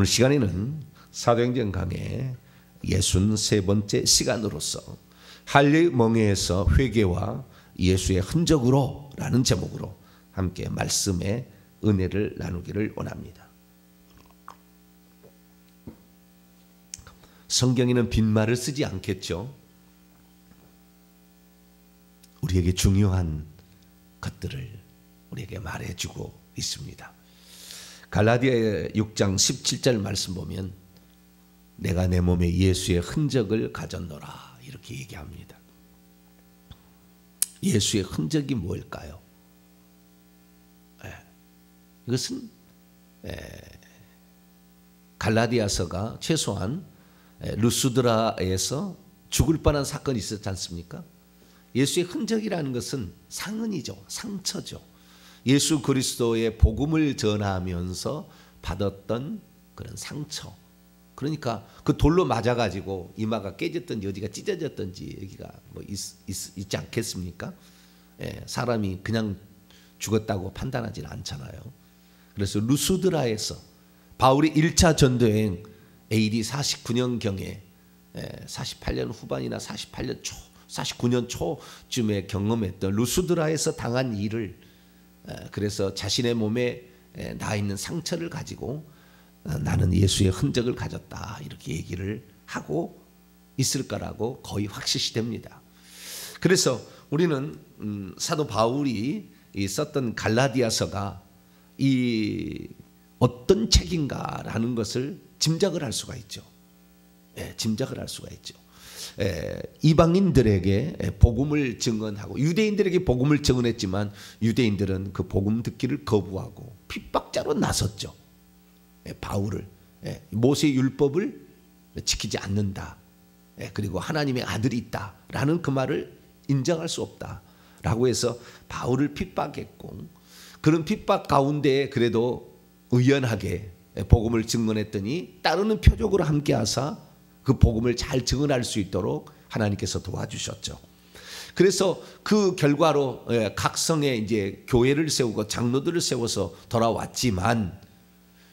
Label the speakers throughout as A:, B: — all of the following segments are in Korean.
A: 오늘 시간에는 사도행전 강의 63번째 시간으로서 할례 멍에에서 회개와 예수의 흔적으로 라는 제목으로 함께 말씀의 은혜를 나누기를 원합니다. 성경에는 빈말을 쓰지 않겠죠. 우리에게 중요한 것들을 우리에게 말해주고 있습니다. 갈라디아 6장 17절 말씀 보면 내가 내 몸에 예수의 흔적을 가졌노라 이렇게 얘기합니다. 예수의 흔적이 뭘까요? 이것은 갈라디아서가 최소한 루스드라에서 죽을 뻔한 사건이 있었지 않습니까? 예수의 흔적이라는 것은 상흔이죠. 상처죠. 예수 그리스도의 복음을 전하면서 받았던 그런 상처. 그러니까 그 돌로 맞아가지고 이마가 깨졌든지 어디가 찢어졌든지 여기가 뭐 있지 않겠습니까? 사람이 그냥 죽었다고 판단하지는 않잖아요. 그래서 루스드라에서 바울이 1차 전도여행 AD 49년경에 48년 후반이나 48년 초 49년 초쯤에 경험했던 루스드라에서 당한 일을 그래서 자신의 몸에 나 있는 상처를 가지고 나는 예수의 흔적을 가졌다 이렇게 얘기를 하고 있을 거라고 거의 확실시됩니다. 그래서 우리는 사도 바울이 썼던 갈라디아서가 이 어떤 책인가라는 것을 짐작을 할 수가 있죠. 짐작을 할 수가 있죠. 이방인들에게 복음을 증언하고 유대인들에게 복음을 증언했지만 유대인들은 그 복음 듣기를 거부하고 핍박자로 나섰죠. 바울을 모세의 율법을 지키지 않는다. 그리고 하나님의 아들이 있다라는 그 말을 인정할 수 없다라고 해서 바울을 핍박했고 그런 핍박 가운데 그래도 의연하게 복음을 증언했더니 따르는 표적으로 함께하사 그 복음을 잘 증언할 수 있도록 하나님께서 도와주셨죠. 그래서 그 결과로 각 성에 이제 교회를 세우고 장로들을 세워서 돌아왔지만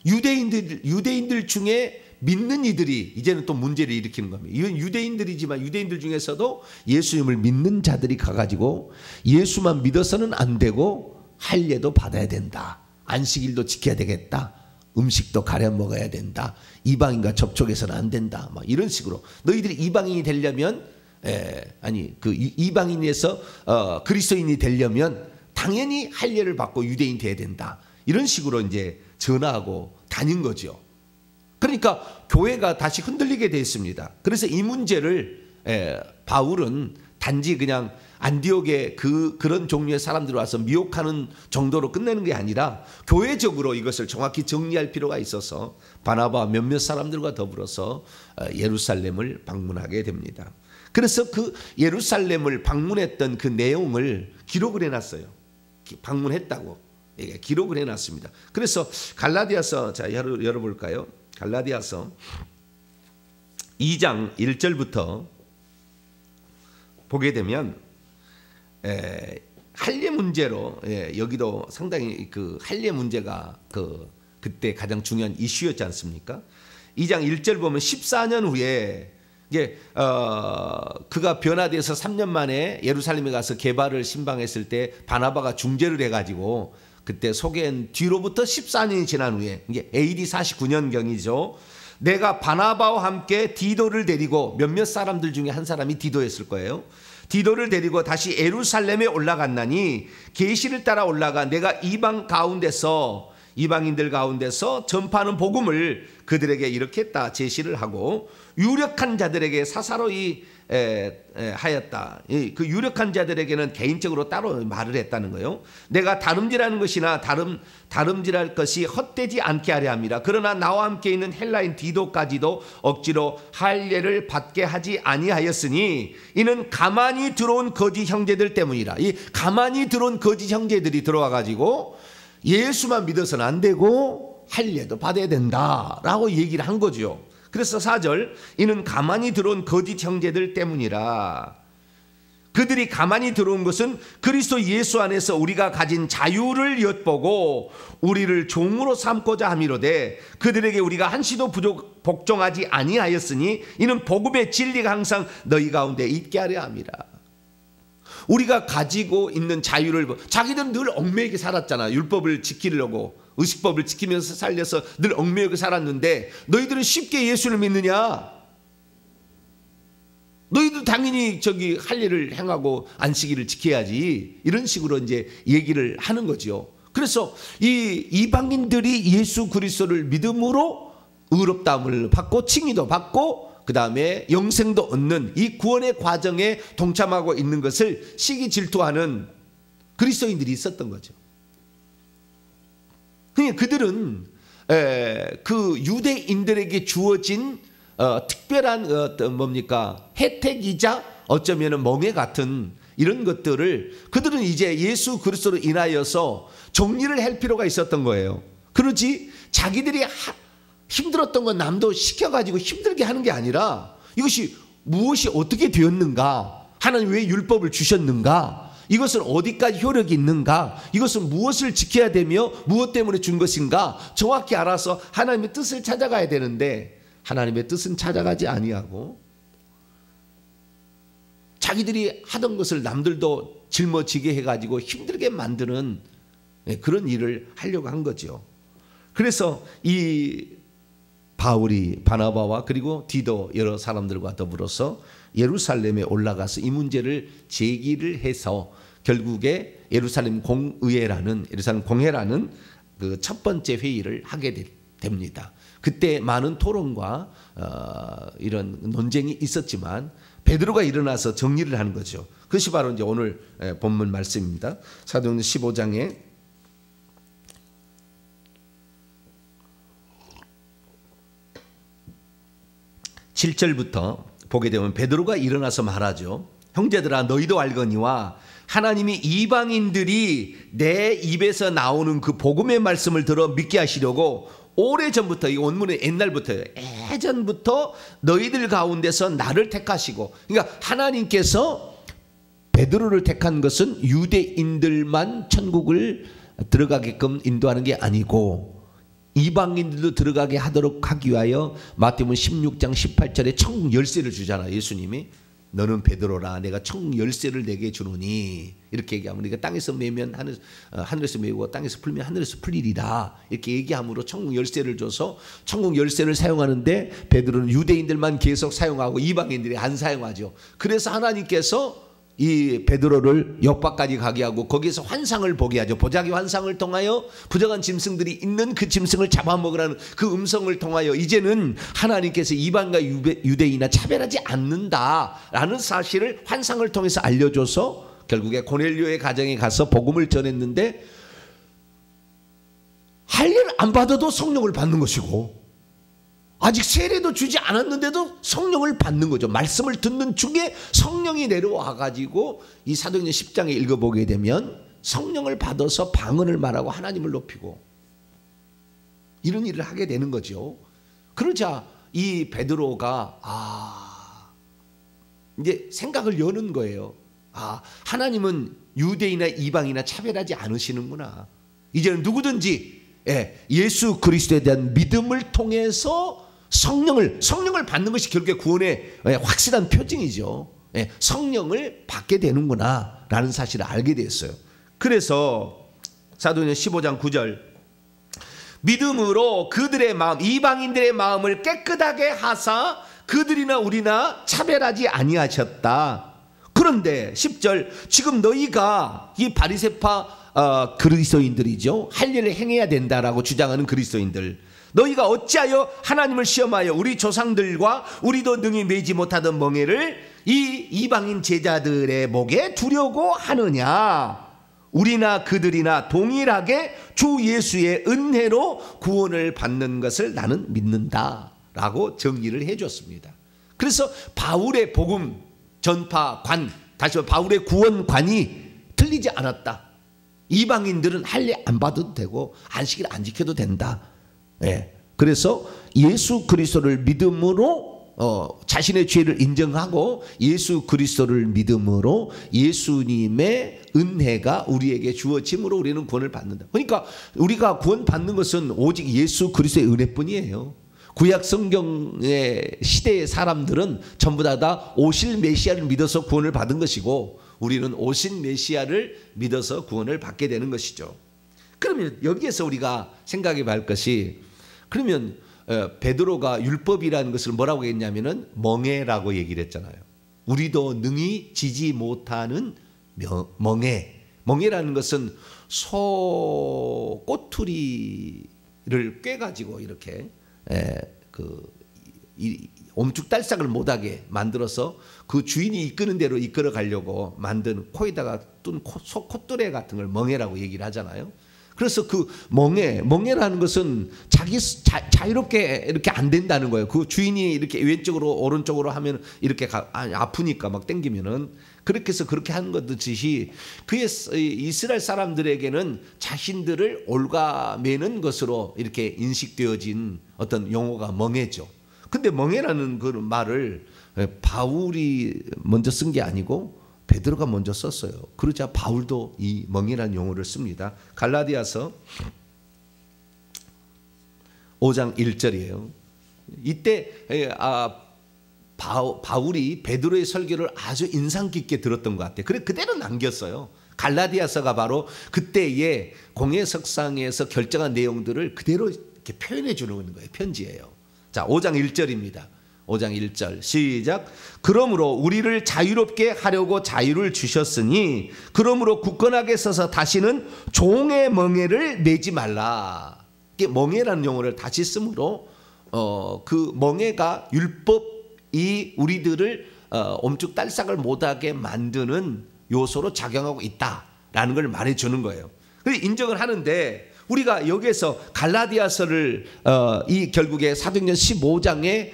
A: 유대인들 중에 믿는 이들이 이제는 또 문제를 일으키는 겁니다. 이건 유대인들이지만 유대인들 중에서도 예수님을 믿는 자들이 가가지고 예수만 믿어서는 안 되고 할례도 받아야 된다. 안식일도 지켜야 되겠다. 음식도 가려 먹어야 된다. 이방인과 접촉해서는 안 된다. 막 이런 식으로 너희들이 이방인이 되려면 그 이방인에서 그리스도인이 되려면 당연히 할례를 받고 유대인 돼야 된다. 이런 식으로 이제 전하고 다닌 거죠. 그러니까 교회가 다시 흔들리게 됐습니다. 그래서 이 문제를 바울은 단지 그냥 안디옥에 그런 종류의 사람들이 와서 미혹하는 정도로 끝내는 게 아니라 교회적으로 이것을 정확히 정리할 필요가 있어서 바나바와 몇몇 사람들과 더불어서 예루살렘을 방문하게 됩니다. 그래서 그 예루살렘을 방문했던 그 내용을 기록을 해놨어요. 방문했다고 기록을 해놨습니다. 그래서 갈라디아서 자 열어볼까요? 갈라디아서 2장 1절부터 보게 되면 할례 문제로 여기도 상당히 그 할례 문제가 그때 가장 중요한 이슈였지 않습니까? 2장 1절 보면 14년 후에 이제 그가 변화돼서 3년 만에 예루살렘에 가서 게바를 신방했을 때 바나바가 중재를 해가지고 그때 소개한 뒤로부터 14년이 지난 후에 이게 AD 49년경이죠. 내가 바나바와 함께 디도를 데리고 몇몇 사람들 중에 한 사람이 디도였을 거예요. 디도를 데리고 다시 예루살렘에 올라갔나니 계시를 따라 올라가 내가 이방인들 가운데서 전파하는 복음을 그들에게 이렇게 했다 제시를 하고 유력한 자들에게 사사로이 하였다. 그 유력한 자들에게는 개인적으로 따로 말을 했다는 거예요. 내가 다름질하는 것이나 다름질할 것이 헛되지 않게 하려 합니다. 그러나 나와 함께 있는 헬라인 디도까지도 억지로 할례를 받게 하지 아니하였으니 이는 가만히 들어온 거짓 형제들 때문이라. 이 가만히 들어온 거짓 형제들이 들어와 가지고 예수만 믿어서는 안 되고 할례도 받아야 된다라고 얘기를 한 거죠. 그래서 4절 이는 가만히 들어온 거짓 형제들 때문이라. 그들이 가만히 들어온 것은 그리스도 예수 안에서 우리가 가진 자유를 엿보고 우리를 종으로 삼고자 함이로되 그들에게 우리가 한시도 복종하지 아니하였으니 이는 복음의 진리가 항상 너희 가운데 있게 하려 함이라. 우리가 가지고 있는 자유를, 자기들은 늘 얽매이게 살았잖아. 율법을 지키려고 의식법을 지키면서 살려서 늘 얽매이게 살았는데 너희들은 쉽게 예수를 믿느냐? 너희도 당연히 할 일을 행하고 안식일을 지켜야지. 이런 식으로 이제 얘기를 하는 거죠. 그래서 이 이방인들이 예수 그리스도를 믿음으로 의롭다함을 받고 칭의도 받고 그 다음에 영생도 얻는 이 구원의 과정에 동참하고 있는 것을 시기 질투하는 그리스도인들이 있었던 거죠. 그들은 그 유대인들에게 주어진 특별한 혜택이자 어쩌면 멍해 같은 이런 것들을 그들은 이제 예수 그리스도로 인하여서 정리를 할 필요가 있었던 거예요. 그러지 자기들이 힘들었던 건 남도 시켜가지고 힘들게 하는 게 아니라 이것이 무엇이 어떻게 되었는가, 하나님 왜 율법을 주셨는가, 이것은 어디까지 효력이 있는가, 이것은 무엇을 지켜야 되며 무엇 때문에 준 것인가 정확히 알아서 하나님의 뜻을 찾아가야 되는데 하나님의 뜻은 찾아가지 아니하고 자기들이 하던 것을 남들도 짊어지게 해가지고 힘들게 만드는 그런 일을 하려고 한 거죠. 그래서 이 바울이 바나바와 그리고 디도 여러 사람들과 더불어서 예루살렘에 올라가서 이 문제를 제기를 해서 결국에 예루살렘 공회라는 그 첫 번째 회의를 하게 됩니다. 그때 많은 토론과 이런 논쟁이 있었지만 베드로가 일어나서 정리를 하는 거죠. 그것이 바로 이제 오늘 본문 말씀입니다. 사도행전 15장에 7절부터 보게 되면 베드로가 일어나서 말하죠. 형제들아 너희도 알거니와 하나님이 이방인들이 내 입에서 나오는 그 복음의 말씀을 들어 믿게 하시려고 오래전부터, 이 원문은 옛날부터예요. 예전부터 너희들 가운데서 나를 택하시고, 그러니까 하나님께서 베드로를 택한 것은 유대인들만 천국을 들어가게끔 인도하는 게 아니고 이방인들도 들어가게 하도록 하기 위하여 마태복음 16장 18절에 천국 열쇠를 주잖아요. 예수님이 너는 베드로라 내가 천국 열쇠를 내게 주노니 이렇게 얘기하면 우리가 땅에서 매면 하늘에서 매고 땅에서 풀면 하늘에서 풀리리라 이렇게 얘기함으로 천국 열쇠를 줘서 천국 열쇠를 사용하는데 베드로는 유대인들만 계속 사용하고 이방인들이 안 사용하죠. 그래서 하나님께서 이 베드로를 옆바까지 가게 하고 거기에서 환상을 보게 하죠. 보자기 환상을 통하여 부정한 짐승들이 있는 그 짐승을 잡아먹으라는 그 음성을 통하여 이제는 하나님께서 이방과 유대인이나 차별하지 않는다라는 사실을 환상을 통해서 알려줘서 결국에 고넬료의 가정에 가서 복음을 전했는데 할례를 안 받아도 성령을 받는 것이고 아직 세례도 주지 않았는데도 성령을 받는 거죠. 말씀을 듣는 중에 성령이 내려와 가지고 이 사도행전 10장에 읽어보게 되면 성령을 받아서 방언을 말하고 하나님을 높이고 이런 일을 하게 되는 거죠. 그러자 이 베드로가 이제 생각을 여는 거예요. 하나님은 유대인이나 이방이나 차별하지 않으시는구나. 이제는 누구든지 예수 그리스도에 대한 믿음을 통해서 성령을 받는 것이 결국에 구원의 확실한 표징이죠. 성령을 받게 되는구나 라는 사실을 알게 됐어요. 그래서 사도행전 15장 9절 믿음으로 그들의 마음 이방인들의 마음을 깨끗하게 하사 그들이나 우리나 차별하지 아니하셨다. 그런데 10절 지금 너희가 이 바리새파 그리스도인들이죠. 할 일을 행해야 된다라고 주장하는 그리스도인들 너희가 어찌하여 하나님을 시험하여 우리 조상들과 우리도 능히 매지 못하던 멍에를 이 이방인 제자들의 목에 두려고 하느냐. 우리나 그들이나 동일하게 주 예수의 은혜로 구원을 받는 것을 나는 믿는다 라고 정리를 해줬습니다. 그래서 바울의 복음 전파관 다시 말해 바울의 구원관이 틀리지 않았다. 이방인들은 할례 안 받아도 되고 안식일 안 지켜도 된다. 그래서 예수 그리스도를 믿음으로 자신의 죄를 인정하고 예수 그리스도를 믿음으로 예수님의 은혜가 우리에게 주어짐으로 우리는 구원을 받는다. 그러니까 우리가 구원 받는 것은 오직 예수 그리스도의 은혜뿐이에요. 구약 성경의 시대의 사람들은 전부 다 오실 메시아를 믿어서 구원을 받은 것이고 우리는 오신 메시아를 믿어서 구원을 받게 되는 것이죠. 그러면 여기에서 우리가 생각해 볼 것이, 그러면 베드로가 율법이라는 것을 뭐라고 했냐면은 멍에라고 얘기를 했잖아요. 우리도 능히 지지 못하는 멍에. 멍에라는 것은 소 꼬투리를 꿰가지고 이렇게 옴죽달싹을 못하게 만들어서 그 주인이 이끄는 대로 이끌어 가려고 만든 코에다가 뜬 소 콧뚜레 같은 걸 멍에라고 얘기를 하잖아요. 그래서 그 멍에라는 것은 자유롭게 이렇게 안 된다는 거예요. 그 주인이 이렇게 왼쪽으로 오른쪽으로 하면 이렇게 아프니까 막 땡기면은, 그렇게 해서 그렇게 하는 것듯이 그의 이스라엘 사람들에게는 자신들을 올가매는 것으로 이렇게 인식되어진 어떤 용어가 멍에죠. 근데 멍에라는 그 말을 바울이 먼저 쓴 게 아니고 베드로가 먼저 썼어요. 그러자 바울도 이 멍에라는 용어를 씁니다. 갈라디아서 5장 1절이에요. 이때 바울이 베드로의 설교를 아주 인상 깊게 들었던 것 같아요. 그래 그대로 남겼어요. 갈라디아서가 바로 그때의 공회석상에서 결정한 내용들을 그대로 이렇게 표현해 주는 거예요. 편지예요. 자, 5장 1절입니다. 5장 1절 시작. 그러므로 우리를 자유롭게 하려고 자유를 주셨으니 그러므로 굳건하게 서서 다시는 종의 멍에를 내지 말라. 이게 멍에라는 용어를 다시 쓰므로 그 멍에가 율법이 우리들을 옴죽달싹을 못하게 만드는 요소로 작용하고 있다라는 걸 말해주는 거예요. 그래서 인정을 하는데, 우리가 여기에서 갈라디아서를 이 결국에 사도행전 15장에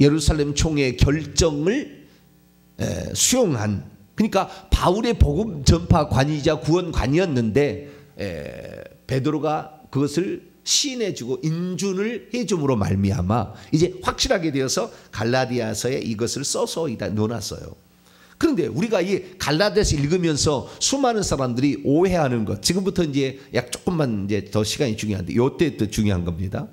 A: 예루살렘 총회의 결정을 수용한, 그러니까 바울의 복음 전파관이자 구원관이었는데 베드로가 그것을 시인해주고 인준을 해줌으로 말미암아 이제 확실하게 되어서 갈라디아서에 이것을 써서 넣어놨어요. 그런데 우리가 이 갈라디아서 읽으면서 수많은 사람들이 오해하는 것, 지금부터 이제 약 조금만 이제 더 시간이 중요한데 이때 또 중요한 겁니다.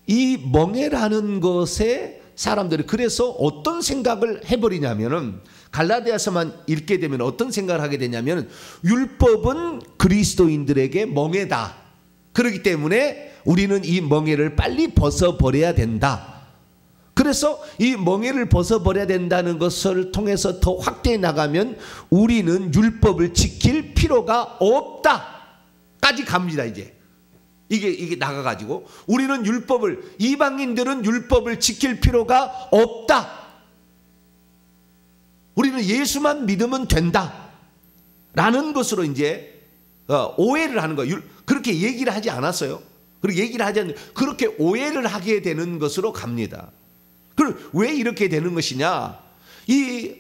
A: 이 멍에라는 것에 사람들이 그래서 어떤 생각을 해버리냐면은, 갈라디아서만 읽게 되면 어떤 생각을 하게 되냐면 율법은 그리스도인들에게 멍에다. 그렇기 때문에 우리는 이 멍에를 빨리 벗어버려야 된다. 그래서 이 멍에를 벗어버려야 된다는 것을 통해서 더 확대해 나가면 우리는 율법을 지킬 필요가 없다까지 갑니다. 이제 이게 나가가지고 우리는 율법을, 이방인들은 율법을 지킬 필요가 없다. 우리는 예수만 믿으면 된다 라는 것으로 이제 오해를 하는 거예요. 그렇게 얘기를 하지 않았어요. 그렇게 얘기를 하지 않는데 그렇게 오해를 하게 되는 것으로 갑니다. 그럼 왜 이렇게 되는 것이냐? 이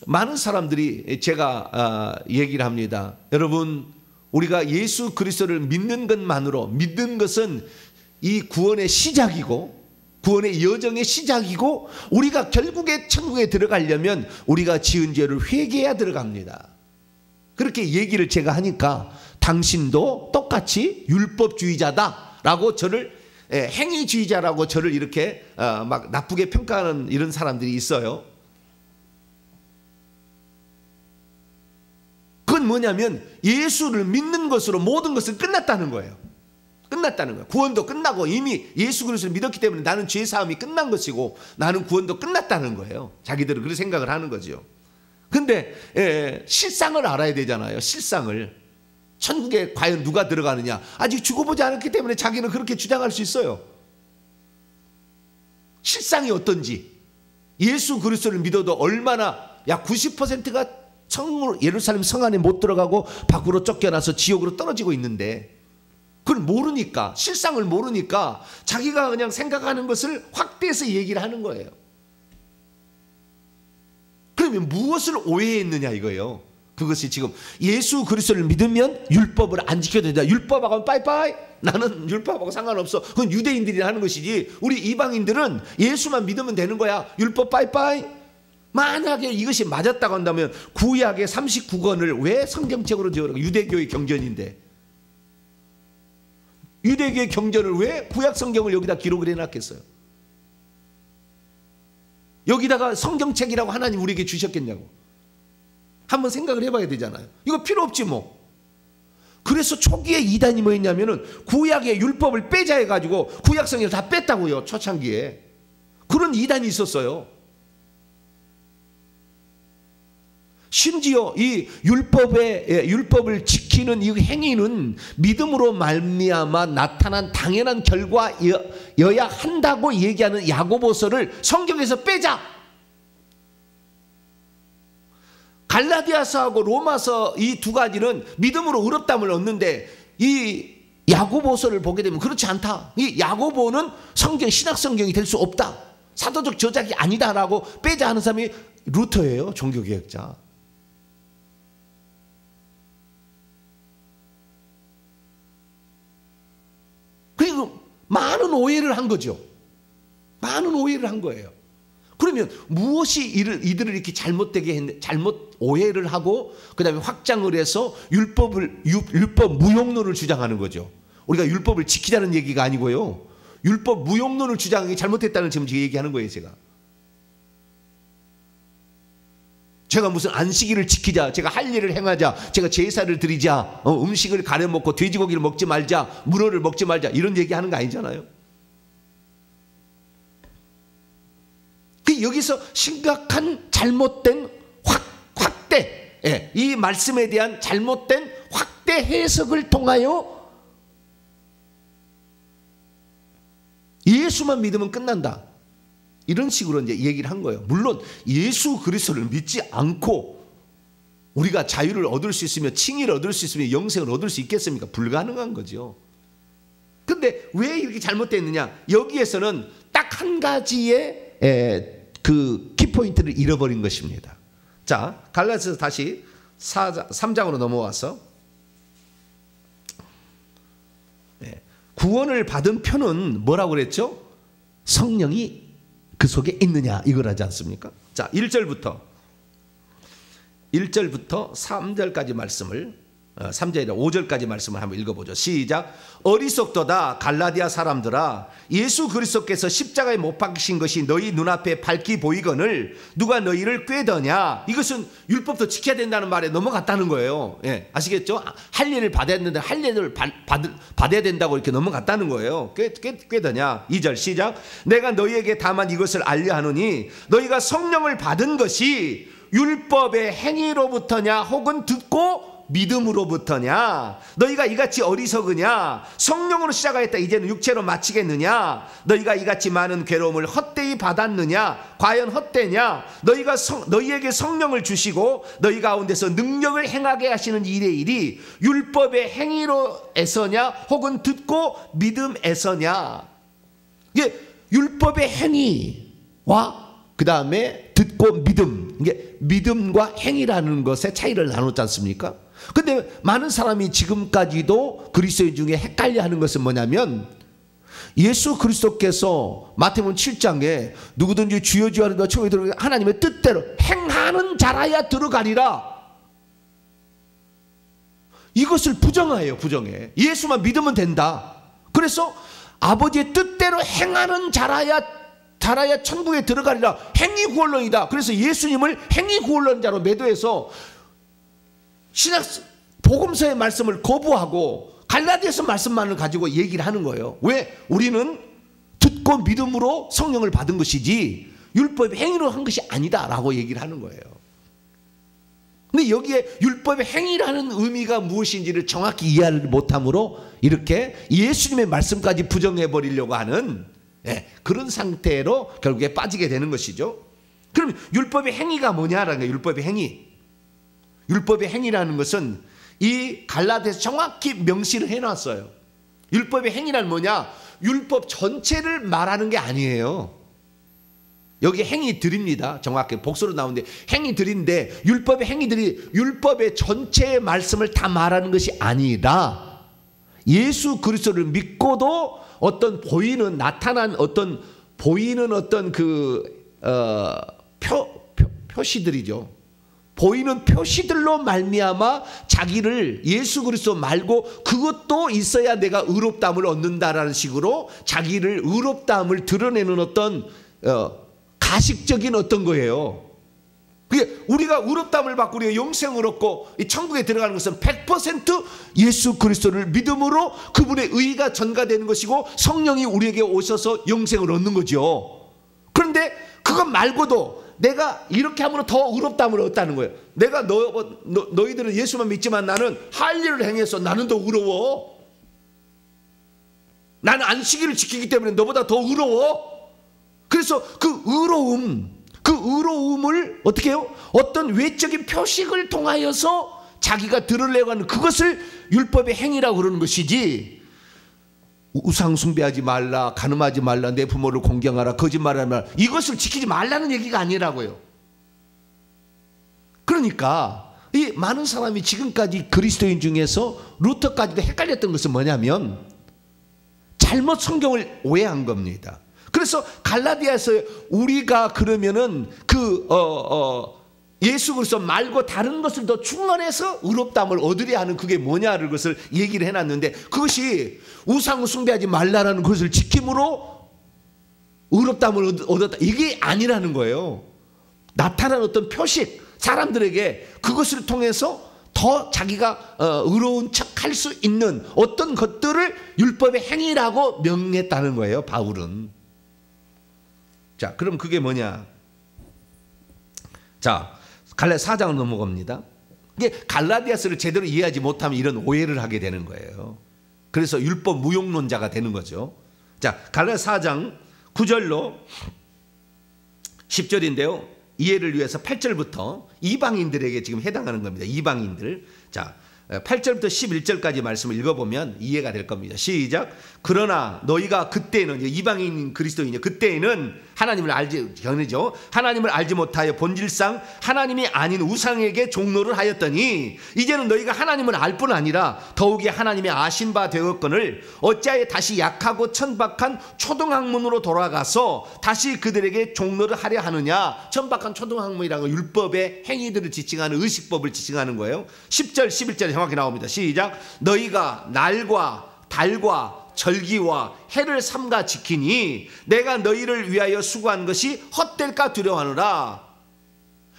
A: 많은 사람들이 제가 얘기를 합니다. 여러분, 우리가 예수 그리스도를 믿는 것만으로, 믿는 것은 이 구원의 시작이고 구원의 여정의 시작이고, 우리가 결국에 천국에 들어가려면 우리가 지은 죄를 회개해야 들어갑니다. 그렇게 얘기를 제가 하니까 당신도 똑같이 율법주의자다라고 저를, 행위주의자라고 저를 이렇게 막 나쁘게 평가하는 이런 사람들이 있어요. 그건 뭐냐면 예수를 믿는 것으로 모든 것은 끝났다는 거예요. 끝났다는 거예요. 구원도 끝나고 이미 예수 그리스도를 믿었기 때문에 나는 죄 사함이 끝난 것이고 나는 구원도 끝났다는 거예요. 자기들은 그렇게 생각을 하는 거죠. 근데 실상을 알아야 되잖아요. 실상을. 천국에 과연 누가 들어가느냐? 아직 죽어보지 않았기 때문에 자기는 그렇게 주장할 수 있어요. 실상이 어떤지, 예수 그리스도를 믿어도 얼마나, 약 90%가 예루살렘 성 안에 못 들어가고 밖으로 쫓겨나서 지옥으로 떨어지고 있는데, 그걸 모르니까, 실상을 모르니까 자기가 그냥 생각하는 것을 확대해서 얘기를 하는 거예요. 그러면 무엇을 오해했느냐 이거예요. 그것이 지금 예수 그리스도를 믿으면 율법을 안 지켜도 된다. 율법하고는 빠이빠이. 나는 율법하고 상관없어. 그건 유대인들이 하는 것이지 우리 이방인들은 예수만 믿으면 되는 거야. 율법 빠이빠이. 만약에 이것이 맞았다고 한다면 구약의 39권을 왜 성경책으로 지어라? 유대교의 경전인데. 유대교의 경전을 왜 구약 성경을 여기다 기록을 해놨겠어요? 여기다가 성경책이라고 하나님 우리에게 주셨겠냐고. 한번 생각을 해봐야 되잖아요. 이거 필요 없지 뭐. 그래서 초기에 이단이 뭐였냐면은 구약의 율법을 빼자 해가지고 구약 성경을 다 뺐다고요. 초창기에. 그런 이단이 있었어요. 심지어 이 율법을 지키는 이 행위는 믿음으로 말미암아 나타난 당연한 결과여야 한다고 얘기하는 야고보서를 성경에서 빼자. 갈라디아서하고 로마서 이 두 가지는 믿음으로 의롭다함을 얻는데 이 야고보서를 보게 되면 그렇지 않다. 이 야고보는 신약 성경이 될 수 없다. 사도적 저작이 아니다라고 빼자 하는 사람이 루터예요. 종교개혁자. 그리고 많은 오해를 한 거죠. 많은 오해를 한 거예요. 그러면 무엇이 이들을 이렇게 잘못되게 했는데, 잘못 오해를 하고 그 다음에 확장을 해서 율법 무용론을 주장하는 거죠. 우리가 율법을 지키자는 얘기가 아니고요. 율법 무용론을 주장하기 잘못했다는 지금 얘기하는 거예요. 제가 무슨 안식일을 지키자, 제가 할 일을 행하자, 제가 제사를 드리자, 음식을 가려 먹고 돼지고기를 먹지 말자, 문어를 먹지 말자, 이런 얘기하는 거 아니잖아요. 여기서 심각한 잘못된 확대, 이 말씀에 대한 잘못된 확대 해석을 통하여 예수만 믿으면 끝난다, 이런 식으로 이제 얘기를 한 거예요. 물론 예수 그리스도를 믿지 않고 우리가 자유를 얻을 수 있으며 칭의를 얻을 수 있으며 영생을 얻을 수 있겠습니까? 불가능한 거죠. 근데 왜 이렇게 잘못됐느냐? 여기에서는 딱 한 가지의 그 키포인트를 잃어버린 것입니다. 자, 갈라디아서 다시 3장으로 넘어와서 구원을 받은 표는 뭐라고 그랬죠? 성령이 그 속에 있느냐, 이걸 하지 않습니까? 자, 1절부터 3절까지 말씀을 3절이나 5절까지 말씀을 한번 읽어보죠. 시작. 어리석도다 갈라디아 사람들아, 예수 그리스도께서 십자가에 못 박히신 것이 너희 눈앞에 밝히 보이거늘 누가 너희를 꾀더냐. 이것은 율법도 지켜야 된다는 말에 넘어갔다는 거예요. 아시겠죠? 할 일을 받아야 되는데 할 일을 받아야 된다고 이렇게 넘어갔다는 거예요. 꾀더냐. 2절 시작. 내가 너희에게 다만 이것을 알려 하노니 너희가 성령을 받은 것이 율법의 행위로부터냐 혹은 듣고 믿음으로부터냐. 너희가 이같이 어리석으냐. 성령으로 시작하였다 이제는 육체로 마치겠느냐. 너희가 이같이 많은 괴로움을 헛되이 받았느냐. 과연 헛되냐. 너희에게 성령을 주시고 너희 가운데서 능력을 행하게 하시는 일의 일이 율법의 행위로에서냐 혹은 듣고 믿음에서냐. 이게 율법의 행위와 그 다음에 듣고 믿음, 이게 믿음과 행위라는 것의 차이를 나눴지 않습니까? 근데 많은 사람이 지금까지도 그리스도인 중에 헷갈려하는 것은 뭐냐면, 예수 그리스도께서 마태복음 7장에 누구든지 주여 주여 하는 것 처음에 들어가게 하나님의 뜻대로 행하는 자라야 들어가리라, 이것을 부정해요. 부정해. 예수만 믿으면 된다. 그래서 아버지의 뜻대로 행하는 자라야 천국에 들어가리라. 행위구원론이다. 그래서 예수님을 행위구원론자로 매도해서 신약 복음서의 말씀을 거부하고 갈라디아서 말씀만을 가지고 얘기를 하는 거예요. 왜? 우리는 듣고 믿음으로 성령을 받은 것이지 율법의 행위로 한 것이 아니다라고 얘기를 하는 거예요. 근데 여기에 율법의 행위라는 의미가 무엇인지를 정확히 이해를 못함으로 이렇게 예수님의 말씀까지 부정해 버리려고 하는 그런 상태로 결국에 빠지게 되는 것이죠. 그럼 율법의 행위가 뭐냐라는 거예요. 율법의 행위. 율법의 행위라는 것은 이 갈라디아서 정확히 명시를 해놨어요. 율법의 행위란 뭐냐? 율법 전체를 말하는 게 아니에요. 여기 행위들입니다. 정확히 복수로 나오는데 행위들인데, 율법의 행위들이 율법의 전체의 말씀을 다 말하는 것이 아니라 예수 그리스도를 믿고도 어떤 보이는 나타난 어떤 보이는 어떤 표시들이죠. 보이는 표시들로 말미암아 자기를 예수 그리스도 말고 그것도 있어야 내가 의롭다함을 얻는다라는 식으로 자기를 의롭다함을 드러내는 어떤 가식적인 어떤 거예요. 그게 우리가 의롭다함을 받고 우리가 영생을 얻고 이 천국에 들어가는 것은 100% 예수 그리스도를 믿음으로 그분의 의가 전가되는 것이고 성령이 우리에게 오셔서 영생을 얻는 거죠. 그런데 그것 말고도 내가 이렇게 함으로 더 의롭다함을 얻다는 거예요. 내가 너희들은 예수만 믿지만 나는 할 일을 행해서 나는 더 의로워. 나는 안식일을 지키기 때문에 너보다 더 의로워. 그래서 그 의로움을 어떻게 해요? 어떤 외적인 표식을 통하여서 자기가 드러내려고 하는 그것을 율법의 행위라고 그러는 것이지, 우상 숭배하지 말라, 간음하지 말라, 내 부모를 공경하라, 거짓말하지 말라, 이것을 지키지 말라는 얘기가 아니라고요. 그러니까 이 많은 사람이 지금까지 그리스도인 중에서 루터까지도 헷갈렸던 것은 뭐냐면 잘못 성경을 오해한 겁니다. 그래서 갈라디아에서 우리가 그러면은 예수 그리스도 말고 다른 것을 더 충만해서 의롭다함을 얻으려 하는 그게 뭐냐를 것을 얘기를 해놨는데, 그것이 우상 숭배하지 말라라는 것을 지킴으로 의롭다함을 얻었다, 이게 아니라는 거예요. 나타난 어떤 표식, 사람들에게 그것을 통해서 더 자기가 의로운 척할 수 있는 어떤 것들을 율법의 행위라고 명했다는 거예요, 바울은. 자, 그럼 그게 뭐냐? 자, 갈라디아 4장으로 넘어갑니다. 이게 갈라디아서를 제대로 이해하지 못하면 이런 오해를 하게 되는 거예요. 그래서 율법 무용론자가 되는 거죠. 자, 갈라디아 4장 9절로 10절인데요. 이해를 위해서 8절부터 이방인들에게 지금 해당하는 겁니다. 이방인들. 자, 8절부터 11절까지 말씀을 읽어보면 이해가 될 겁니다. 시작. 그러나 너희가 그때는, 이방인 그리스도인이 그때에는 하나님을 하나님을 알지 못하여 본질상 하나님이 아닌 우상에게 종노를 하였더니 이제는 너희가 하나님을 알 뿐 아니라 더욱이 하나님의 아신 바 되었거늘 어찌하여 다시 약하고 천박한 초등학문으로 돌아가서 다시 그들에게 종노를 하려 하느냐. 천박한 초등학문이라는 건 율법의 행위들을 지칭하는, 의식법을 지칭하는 거예요. 10절 11절에 정확히 나옵니다. 시작. 너희가 날과 달과 절기와 해를 삼가 지키니 내가 너희를 위하여 수고한 것이 헛될까 두려워하노라.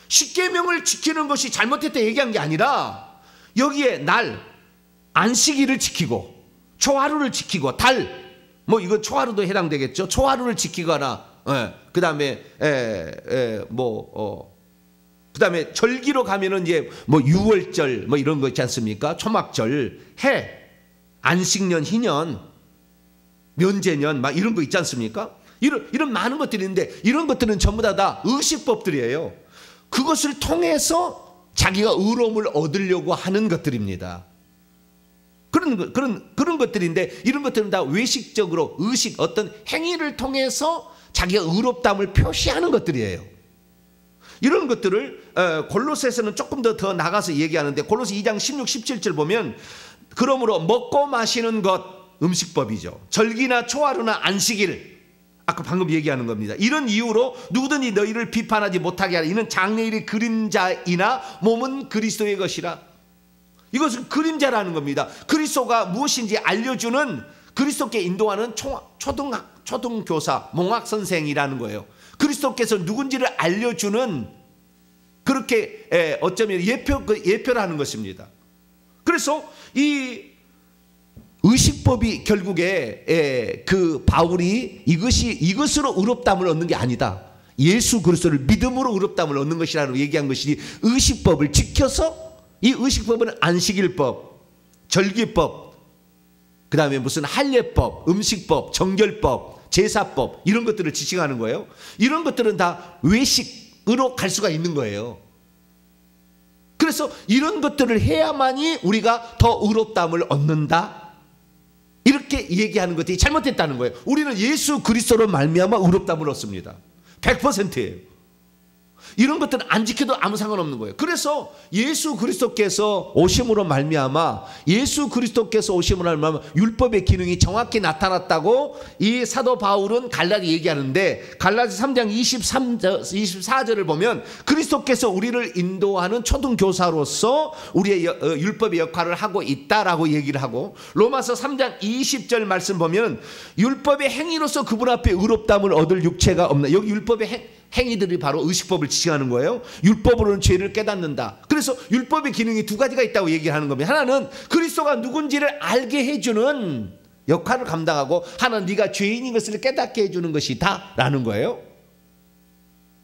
A: 십계명을 지키는 것이 잘못했다 얘기한 게 아니라 여기에 날, 안식일을 지키고 초하루를 지키고 달, 뭐 이건 초하루도 해당되겠죠. 초하루를 지키거나 그 다음에 그 다음에 절기로 가면은 이제 뭐 유월절 뭐 이런 거 있지 않습니까? 초막절, 해, 안식년, 희년, 면제년 막 이런 거 있지 않습니까? 이런 많은 것들이 있는데 이런 것들은 전부 다 의식법들이에요. 그것을 통해서 자기가 의로움을 얻으려고 하는 것들입니다. 그런 것들인데 이런 것들은 다 외식적으로 의식, 어떤 행위를 통해서 자기가 의롭다함을 표시하는 것들이에요. 이런 것들을 골로새에서는 조금 더 나가서 얘기하는데, 골로새 2장 16, 17절 보면 그러므로 먹고 마시는 것, 음식법이죠. 절기나 초하루나 안식일, 아까 방금 얘기하는 겁니다. 이런 이유로 누구든지 너희를 비판하지 못하게 하라. 이는 장래일의 그림자이나 몸은 그리스도의 것이라. 이것은 그림자라는 겁니다. 그리스도가 무엇인지 알려주는, 그리스도께 인도하는 초등교사, 몽학선생이라는 거예요. 그리스도께서 누군지를 알려주는, 그렇게 어쩌면 예표라는 것입니다. 그래서 이 의식법이 결국에 그 바울이 이것으로 의롭다함을 얻는 게 아니다, 예수 그리스도를 믿음으로 의롭다함을 얻는 것이라고 얘기한 것이지, 의식법을 지켜서, 이 의식법은 안식일법, 절기법, 그 다음에 무슨 할례법, 음식법, 정결법, 제사법, 이런 것들을 지칭하는 거예요. 이런 것들은 다 외식으로 갈 수가 있는 거예요. 그래서 이런 것들을 해야만이 우리가 더 의롭다함을 얻는다, 이렇게 얘기하는 것들이 잘못됐다는 거예요. 우리는 예수 그리스도로 말미암아 의롭다함을 얻습니다. 100%예요. 이런 것들은 안 지켜도 아무 상관없는 거예요. 그래서 예수 그리스도께서 오심으로 말미암아 율법의 기능이 정확히 나타났다고 이 사도 바울은 갈라디 얘기하는데, 갈라디 3장 24절을 보면 그리스도께서 우리를 인도하는 초등교사로서 우리의 율법의 역할을 하고 있다라고 얘기를 하고, 로마서 3장 20절 말씀 보면 율법의 행위로서 그분 앞에 의롭다함을 얻을 육체가 없나. 여기 율법의 행위들이 바로 의식법을 지칭하는 거예요. 율법으로는 죄를 깨닫는다. 그래서 율법의 기능이 두 가지가 있다고 얘기하는 겁니다. 하나는 그리스도가 누군지를 알게 해주는 역할을 감당하고, 하나는 네가 죄인인 것을 깨닫게 해주는 것이다 라는 거예요.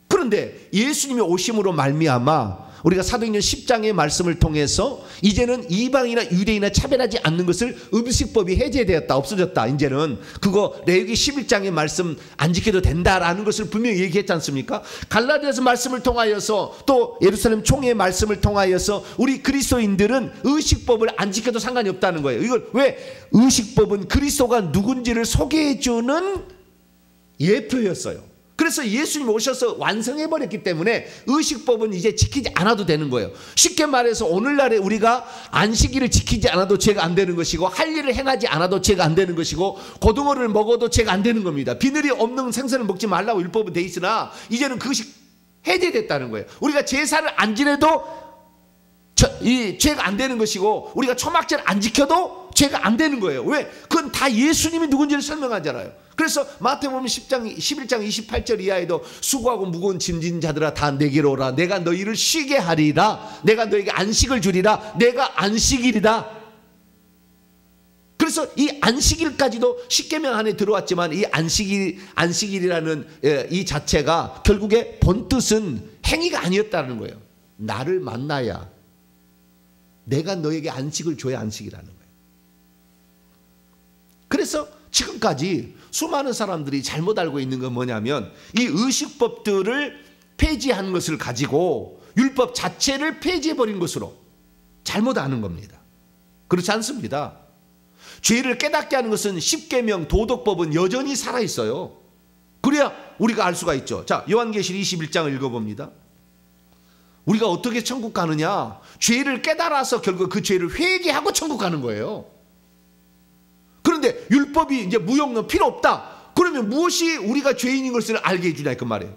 A: 그런데 예수님이 오심으로 말미암아 우리가 사도행전 10장의 말씀을 통해서 이제는 이방이나 유대인이나 차별하지 않는 것을 음식법이 해제되었다, 없어졌다. 이제는 그거 레위기 11장의 말씀 안 지켜도 된다라는 것을 분명히 얘기했지 않습니까? 갈라디아서 말씀을 통하여서 또 예루살렘 총회의 말씀을 통하여서 우리 그리스도인들은 의식법을 안 지켜도 상관이 없다는 거예요. 이걸 왜? 의식법은 그리스도가 누군지를 소개해주는 예표였어요. 그래서 예수님이 오셔서 완성해버렸기 때문에 의식법은 이제 지키지 않아도 되는 거예요. 쉽게 말해서 오늘날에 우리가 안식일을 지키지 않아도 죄가 안 되는 것이고, 할 일을 행하지 않아도 죄가 안 되는 것이고, 고등어를 먹어도 죄가 안 되는 겁니다. 비늘이 없는 생선을 먹지 말라고 율법은 돼 있으나 이제는 그것이 해제됐다는 거예요. 우리가 제사를 안 지내도 이 죄가 안 되는 것이고, 우리가 초막절을 안 지켜도 죄가 안 되는 거예요. 왜? 그건 다 예수님이 누군지를 설명하잖아요. 그래서 마태복음 11장 28절 이하에도 수고하고 무거운 짐진 자들아 다 내게로 오라. 내가 너희를 쉬게 하리라. 내가 너에게 안식을 주리라. 내가 안식일이다. 그래서 이 안식일까지도 십계명 안에 들어왔지만, 이 안식일이라는 이 자체가 결국에 본뜻은 행위가 아니었다는 거예요. 나를 만나야 내가 너에게 안식을 줘야 안식이라는 거예요. 그래서 지금까지 수많은 사람들이 잘못 알고 있는 건 뭐냐면, 이 의식법들을 폐지한 것을 가지고 율법 자체를 폐지해버린 것으로 잘못 아는 겁니다. 그렇지 않습니다. 죄를 깨닫게 하는 것은 십계명, 도덕법은 여전히 살아있어요. 그래야 우리가 알 수가 있죠. 자, 요한계시록 21장을 읽어봅니다. 우리가 어떻게 천국 가느냐? 죄를 깨달아서 결국 그 죄를 회개하고 천국 가는 거예요. 그런데 율법이 이제 무용론 필요 없다. 그러면 무엇이 우리가 죄인인 것을 알게 해주냐 그 말이에요.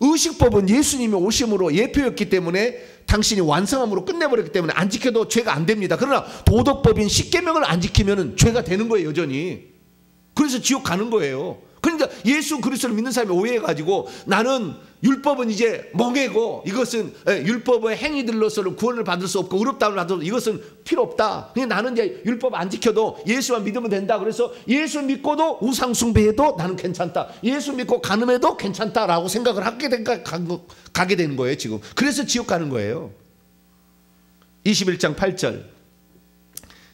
A: 의식법은 예수님이 오심으로 예표였기 때문에, 당신이 완성함으로 끝내버렸기 때문에 안 지켜도 죄가 안 됩니다. 그러나 도덕법인 십계명을 안 지키면 죄가 되는 거예요, 여전히. 그래서 지옥 가는 거예요. 그러니까 예수 그리스도를 믿는 사람이 오해해가지고, 나는 율법은 이제 멍해고 이것은 율법의 행위들로서는 구원을 받을 수 없고 의롭다함을 받을 수 없고 이것은 필요 없다. 그냥 나는 이제 율법 안 지켜도 예수만 믿으면 된다. 그래서 예수 믿고도 우상 숭배해도 나는 괜찮다. 예수 믿고 간음해도 괜찮다라고 생각을 가게 되는 거예요, 지금. 그래서 지옥 가는 거예요. 21장 8절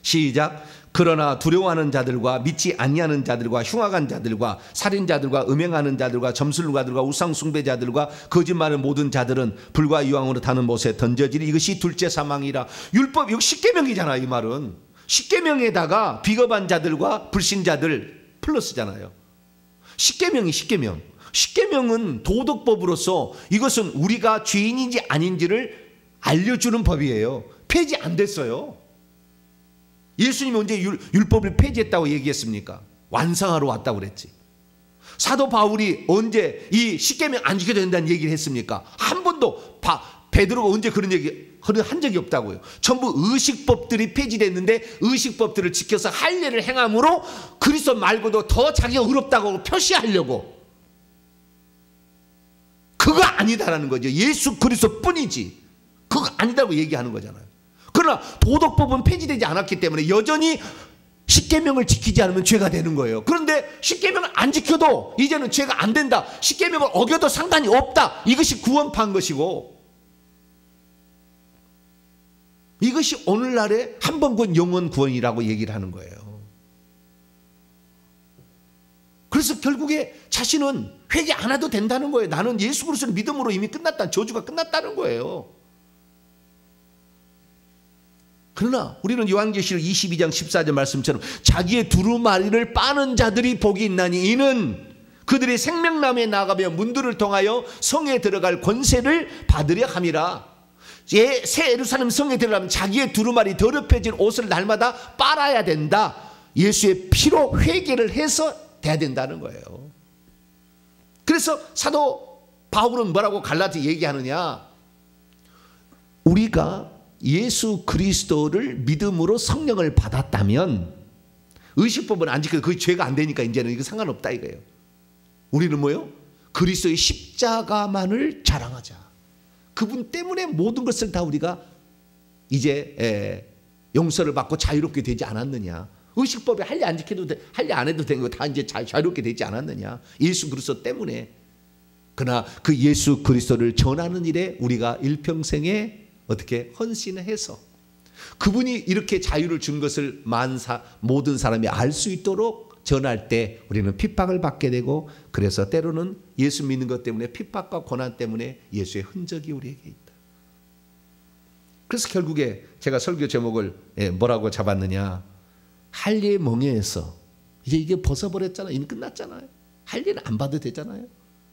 A: 시작. 그러나 두려워하는 자들과 믿지 아니하는 자들과 흉악한 자들과 살인자들과 음행하는 자들과 점술가들과 우상숭배자들과 거짓말하는 모든 자들은 불과 유황으로 타는 못에 던져지리. 이것이 둘째 사망이라. 율법, 이거 십계명이잖아. 이 말은 십계명에다가 비겁한 자들과 불신자들 플러스잖아요. 십계명이 십계명. 십계명은 도덕법으로서 이것은 우리가 죄인인지 아닌지를 알려주는 법이에요. 폐지 안 됐어요. 예수님이 언제 율법을 폐지했다고 얘기했습니까? 완성하러 왔다고 그랬지. 사도 바울이 언제 이 십계명 안 지켜야 된다는 얘기를 했습니까? 한 번도 베드로가 언제 그런 얘기 한 적이 없다고요. 전부 의식법들이 폐지됐는데 의식법들을 지켜서 할 일을 행함으로 그리스도 말고도 더 자기가 의롭다고 표시하려고. 그거 아니다라는 거죠. 예수 그리스도 뿐이지. 그거 아니다고 얘기하는 거잖아요. 그러나 도덕법은 폐지되지 않았기 때문에 여전히 십계명을 지키지 않으면 죄가 되는 거예요. 그런데 십계명을 안 지켜도 이제는 죄가 안 된다. 십계명을 어겨도 상관이 없다. 이것이 구원파인 것이고, 이것이 오늘날의 한 번 구원 영원 구원이라고 얘기를 하는 거예요. 그래서 결국에 자신은 회개 안 해도 된다는 거예요. 나는 예수 그리스도를 믿음으로 이미 끝났다. 저주가 끝났다는 거예요. 그러나 우리는 요한계시록 22장 14절 말씀처럼 자기의 두루마리를 빠는 자들이 복이 있나니 이는 그들이 생명나무에 나가며 문들을 통하여 성에 들어갈 권세를 받으려 함이라. 새 예루살렘 성에 들어가면 자기의 두루마리 더럽혀진 옷을 날마다 빨아야 된다. 예수의 피로 회개를 해서 돼야 된다는 거예요. 그래서 사도 바울은 뭐라고 갈라디 얘기하느냐, 우리가 예수 그리스도를 믿음으로 성령을 받았다면 의식법은 안 지켜도 그게 죄가 안 되니까 이제는 이거 상관없다 이거예요. 우리는 뭐요? 그리스도의 십자가만을 자랑하자. 그분 때문에 모든 것을 다 우리가 이제 용서를 받고 자유롭게 되지 않았느냐. 의식법에 할례 안 지켜도 돼, 할례 안 해도 되는 거 다 이제 자유롭게 되지 않았느냐. 예수 그리스도 때문에. 그러나 그 예수 그리스도를 전하는 일에 우리가 일평생에 어떻게 헌신을 해서 그분이 이렇게 자유를 준 것을 모든 사람이 알 수 있도록 전할 때 우리는 핍박을 받게 되고, 그래서 때로는 예수 믿는 것 때문에 핍박과 고난 때문에 예수의 흔적이 우리에게 있다. 그래서 결국에 제가 설교 제목을 뭐라고 잡았느냐, 할례의 멍에에서 이제 이게 벗어버렸잖아요. 이미 끝났잖아요. 할례는 안 받아도 되잖아요.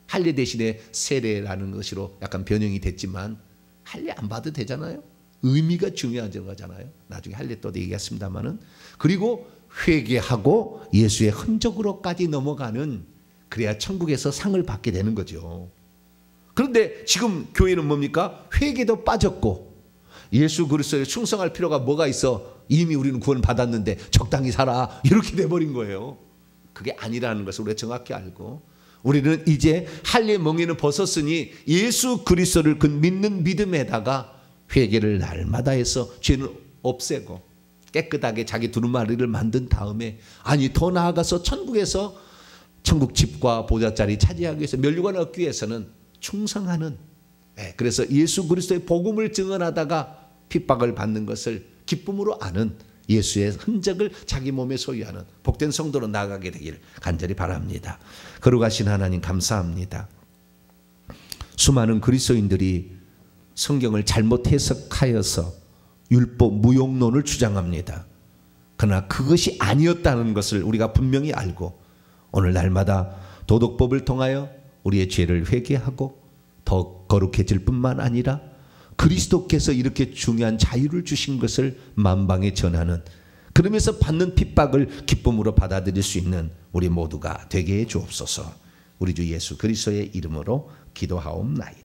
A: 할례 대신에 세례라는 것으로 약간 변형이 됐지만 할례 안 받아도 되잖아요. 의미가 중요한 거잖아요. 나중에 할례 또 얘기했습니다만은. 그리고 회개하고 예수의 흔적으로까지 넘어가는, 그래야 천국에서 상을 받게 되는 거죠. 그런데 지금 교회는 뭡니까? 회개도 빠졌고 예수 그리스도에 충성할 필요가 뭐가 있어? 이미 우리는 구원 받았는데 적당히 살아, 이렇게 돼버린 거예요. 그게 아니라는 것을 우리가 정확히 알고, 우리는 이제 할례 멍에는 벗었으니 예수 그리스도를 그 믿는 믿음에다가 회개를 날마다 해서 죄는 없애고 깨끗하게 자기 두루마리를 만든 다음에, 아니 더 나아가서 천국에서 천국 집과 보좌자리 차지하기 위해서 면류관을 얻기 위해서는 충성하는, 그래서 예수 그리스도의 복음을 증언하다가 핍박을 받는 것을 기쁨으로 아는, 예수의 흔적을 자기 몸에 소유하는 복된 성도로 나아가게 되기를 간절히 바랍니다. 거룩하신 하나님 감사합니다. 수많은 그리스도인들이 성경을 잘못 해석하여서 율법 무용론을 주장합니다. 그러나 그것이 아니었다는 것을 우리가 분명히 알고 오늘 날마다 도덕법을 통하여 우리의 죄를 회개하고 더 거룩해질 뿐만 아니라 그리스도께서 이렇게 중요한 자유를 주신 것을 만방에 전하는, 그러면서 받는 핍박을 기쁨으로 받아들일 수 있는 우리 모두가 되게 해 주옵소서. 우리 주 예수 그리스도의 이름으로 기도하옵나이다.